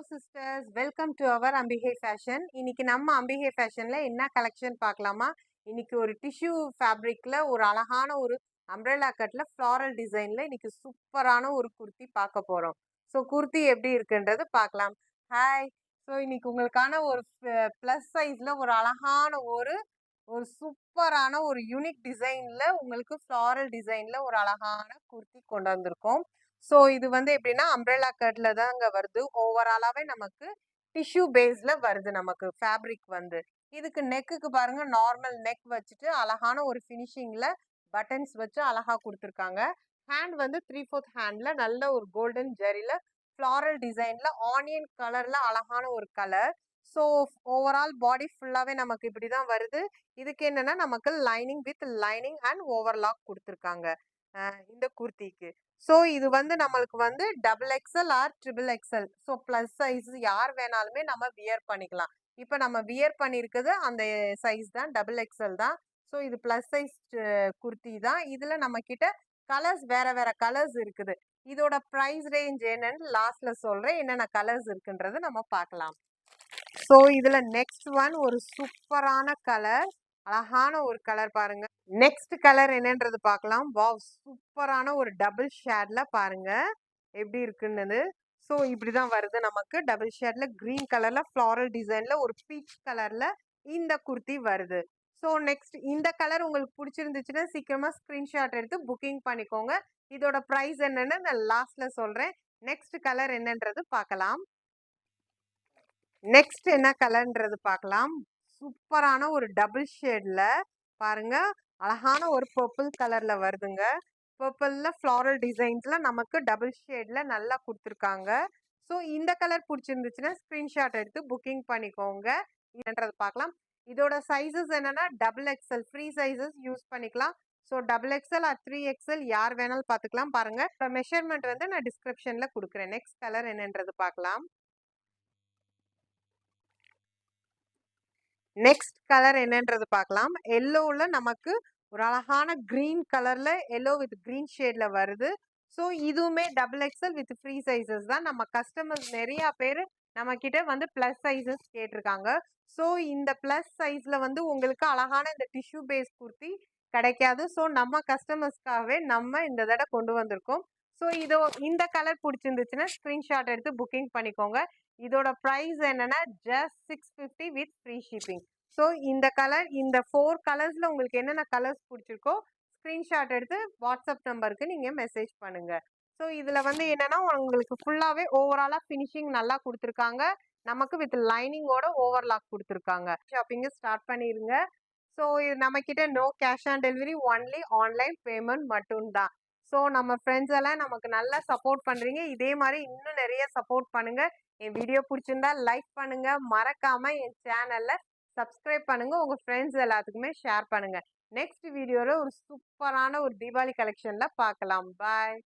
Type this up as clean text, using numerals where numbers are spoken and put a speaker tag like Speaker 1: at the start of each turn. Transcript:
Speaker 1: Sisters, welcome to our Ambigai fashion. இன்னைக்கு நம்ம அம்பிகை ஃபேஷன்ல என்ன கலெக்ஷன் பார்க்கலாமா? இன்னைக்கு ஒரு டிஷ்யூ ஃபேப்ரிக்ல ஒரு அழகான ஒரு அம்ப்ரெல்லா கட்ல ஃப்ளாரல் டிசைன்ல இன்னைக்கு சூப்பரான ஒரு குர்த்தி பார்க்க போறோம். ஸோ குர்த்தி எப்படி இருக்குன்றது பார்க்கலாம். ஹாய். ஸோ இன்னைக்கு உங்களுக்கான ஒரு ப்ளஸ் சைஸ்ல ஒரு அழகான ஒரு ஒரு சூப்பரான ஒரு யூனிக் டிசைன்ல உங்களுக்கு ஃப்ளாரல் டிசைன்ல ஒரு அழகான குர்த்தி கொண்டு வந்திருக்கோம். ஸோ இது வந்து எப்படின்னா அம்ப்ரெல்லா கட்ல தாங்க வருது. ஓவராலாவே நமக்கு டிஷ்யூ பேஸ்ல வருது நமக்கு ஃபேப்ரிக் வந்து. இதுக்கு நெக்குக்கு பாருங்க நார்மல் நெக் வச்சுட்டு அழகான ஒரு ஃபினிஷிங்ல பட்டன்ஸ் வச்சு அழகா கொடுத்துருக்காங்க. ஹேண்ட் வந்து 3/4 ஹேண்ட்ல நல்ல ஒரு கோல்டன் ஜெரில ஃப்ளாரல் டிசைன்ல ஆனியன் கலர்ல அழகான ஒரு கலர். ஸோ ஓவரால் பாடி ஃபுல்லாவே நமக்கு இப்படிதான் வருது. இதுக்கு என்னன்னா நமக்கு lining with lining and overlock கொடுத்துருக்காங்க இந்த குர்த்திக்கு. ஸோ இது வந்து நம்மளுக்கு வந்து double XL or triple XL. So plus size யார் வேணாலுமே நம்ம வியர் பண்ணிக்கலாம். இப்போ நம்ம வியர் பண்ணியிருக்கிறது அந்த சைஸ் தான், டபுள் எக்ஸ்எல் தான். ஸோ இது ப்ளஸ் சைஸ் குர்த்தி தான். இதுல நம்ம கிட்ட கலர்ஸ் வேற வேற கலர்ஸ் இருக்குது. இதோட ப்ரைஸ் ரேஞ்ச் என்னன்னு லாஸ்ட்ல சொல்றேன். என்னென்ன கலர்ஸ் இருக்குன்றது நம்ம பார்க்கலாம். ஸோ இதுல நெக்ஸ்ட் ஒன் ஒரு சூப்பரான கலர், அழகான ஒரு கலர் பாருங்க. நெக்ஸ்ட் கலர் என்னன்றது பார்க்கலாம். வாவ், சூப்பரான ஒரு டபுள் ஷேட்ல பாருங்க எப்படி இருக்குன்னு. ஸோ இப்படிதான் வருது நமக்கு டபுள் ஷேட்ல கிரீன் கலர்ல ஃப்ளாரல் டிசைன்ல ஒரு பீச் கலர்ல இந்த குர்த்தி வருது. ஸோ நெக்ஸ்ட் இந்த கலர் உங்களுக்கு பிடிச்சிருந்துச்சுன்னா சீக்கிரமா ஸ்கிரீன்ஷாட் எடுத்து புக்கிங் பண்ணிக்கோங்க. இதோட ப்ரைஸ் என்னன்னு நான் லாஸ்ட்ல சொல்றேன். நெக்ஸ்ட் கலர் என்னன்றது பார்க்கலாம். நெக்ஸ்ட் என்ன கலர்ன்றது பார்க்கலாம். சூப்பரான ஒரு டபுள் ஷேட்ல பாருங்க அழகான ஒரு பர்பிள் கலர்ல வருதுங்க. பர்பிள்ல ஃப்ளாரல் டிசைன்ஸ்ல நமக்கு டபுள் ஷேட்ல நல்லா கொடுத்துருக்காங்க. ஸோ இந்த கலர் பிடிச்சிருந்துச்சுன்னா ஸ்கிரீன்ஷாட் எடுத்து புக்கிங் பண்ணிக்கோங்க. என்னன்றது பார்க்கலாம். இதோட சைஸஸ் என்னன்னா double XL free sizes use பண்ணிக்கலாம். So double XL or 3XL யார் வேணாலும் பார்த்துக்கலாம். பாருங்க மெஷர்மெண்ட் வந்து நான் டிஸ்கிரிப்ஷன்ல கொடுக்குறேன். நெக்ஸ்ட் கலர் என்னன்றது பார்க்கலாம். நெக்ஸ்ட் கலர் என்னன்றது பார்க்கலாம். எல்லோவில் நமக்கு ஒரு அழகான கிரீன் கலர்ல எல்லோ வித் கிரீன் ஷேட்ல வருது. ஸோ இதுவுமே double XL with free sizes தான். நம்ம கஸ்டமர்ஸ் நிறைய பேர் நம்ம கிட்ட வந்து பிளஸ் சைஸஸ் கேட்டிருக்காங்க. ஸோ இந்த பிளஸ் சைஸ்ல வந்து உங்களுக்கு அழகான இந்த டிஷ்யூ பேஸ் குர்த்தி கிடைக்காது. ஸோ நம்ம கஸ்டமர்ஸ்க்காகவே நம்ம இந்த தடவை கொண்டு வந்திருக்கோம். ஸோ இந்த கலர் பிடிச்சிருந்துச்சுன்னா ஸ்கிரீன்ஷாட் எடுத்து புக்கிங் பண்ணிக்கோங்க. இதோட ப்ரைஸ் என்னன்னா just 650 with free shipping. So இந்த கலர் இந்த 4 கலர்ஸ்ல உங்களுக்கு என்னென்ன கலர்ஸ் பிடிச்சிருக்கோ ஸ்க்ரீன்ஷாட் எடுத்து வாட்ஸ்அப் நம்பருக்கு நீங்கள் மெசேஜ் பண்ணுங்க. ஸோ இதில் வந்து என்னன்னா உங்களுக்கு ஃபுல்லாகவே ஓவராலாக ஃபினிஷிங் நல்லா கொடுத்துருக்காங்க. நமக்கு வித் லைனிங்கோட ஓவர்லாக் கொடுத்துருக்காங்க. ஷாப்பிங்கை ஸ்டார்ட் பண்ணிடுங்க. ஸோ இது நம்மக்கிட்ட no cash on delivery, only online payment மட்டும்தான். ஸோ நம்ம ஃப்ரெண்ட்ஸ் எல்லாம் நமக்கு நல்லா சப்போர்ட் பண்ணுறீங்க. இதே மாதிரி இன்னும் நிறைய சப்போர்ட் பண்ணுங்க. என் வீடியோ பிடிச்சிருந்தா லைக் பண்ணுங்க. மறக்காம என் சேனல்ல சப்ஸ்கிரைப் பண்ணுங்க. உங்க ஃப்ரெண்ட்ஸ் எல்லாத்துக்குமே ஷேர் பண்ணுங்க. நெக்ஸ்ட் வீடியோல ஒரு சூப்பரான ஒரு தீபாவளி கலெக்ஷன்ல பார்க்கலாம். பாய்.